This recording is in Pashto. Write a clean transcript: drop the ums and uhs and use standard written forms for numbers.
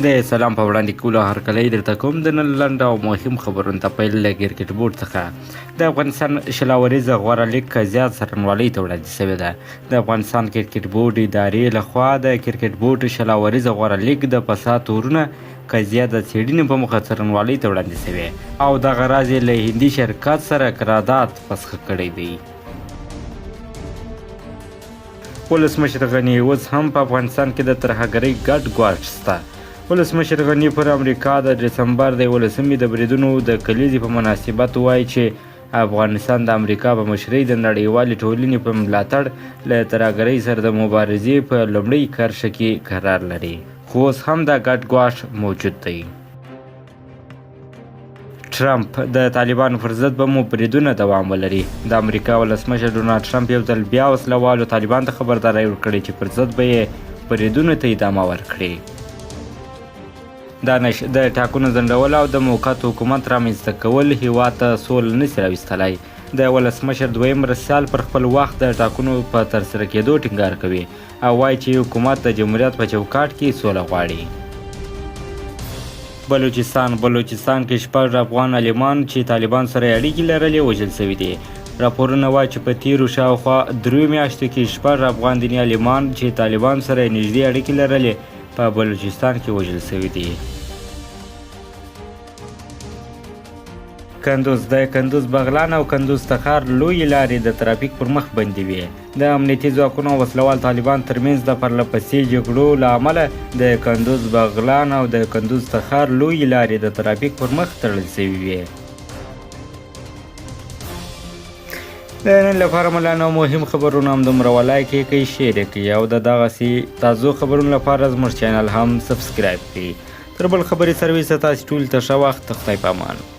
د سلام په وړاندې کولو هرکلی درته کوم د نن لنډ او مهم خبرونو ته پیل له کرکټ بورډ څخه د افغانستان شلاوریزه غوره لیګ زیات څرنګوالۍ ته وړاندې شوې ده. د افغانستان کرکټ بورډ ادارې لخوا د کرکټ بورډ شلاوریزه غوره لیګ د فساد تورونه قضیه د څېړنې په مخه څرنګوالۍ ته وړاندې شوې او دغه راز یې له هندي شرکت سره قرارداد فسخ کړی دی. ولسمشر غني اوس هم په افغانستان کې د ترهګرۍ ګډ ګواښ شته. ولسمشر غني پر امریکا د ډسمبر د 11مې د بریدونو د کلیزې په مناسبت وایي چې افغانستان د امریکا په مشرۍ د نړیوالې ټولنې په ملاتړ له ترهګرۍ سره د مبارزې په لومړۍ کرښه کې قرار لري، خو اوس هم دا ګډ ګواښ موجود دی. ټرمپ د طالبانو پر ضد به مو بریدونه دوام ولري. د امریکا ولسمشر ډونالډ ټرمپ یو ځل بیا وسلوالو طالبان ته خبرداری ورکړې چې پر ضد به یې بریدونو ته ادامه ورکړي. دانش د ټاکنو ځنډول او د موقت حکومت رامنځته کول هیواد ته سوله نشي راوستلی. د ولسمشر دویم مرستیال پر خپل وخت د ټاکنو په ترسره کېدو ټینګار کوي او وایي چې حکومت د جمهوریت په چوکاټ کې سوله غواړي. بلوچستان کې شپږ افغان عالمان چې طالبان سره اړیکې لرلې وژل شوي دي. راپورونه وایي چې په تیرو شاوخوا 3 میاشتو کې شپږ افغان دیني عالمان چې طالبان سره نږدې اړیکې لرلې په بلوچستان کې وژل شوي دي. کندوز بغلان او کندوز تخار لوی لارې د ترافیک پر مخ بندې وې. د امنیتي ځواکونو او وسلوال طالبان ترمنځ د پرلهپسې جګړو له امله د کندوز بغلان او د کندوز تخار لوی لارې د ترافیک پر مخ تړل شوي وې. د نن لپاره ملانو مهم خبرونه همدومره ولایک کړئ، شیر کړئ او د دغسې تازه خبرونو لپاره زموږ چینل هم سبسکرایب کړئ. تر بل خبرې سرویس ته تاسې ټولو ته ښه وخت. خدای په امان.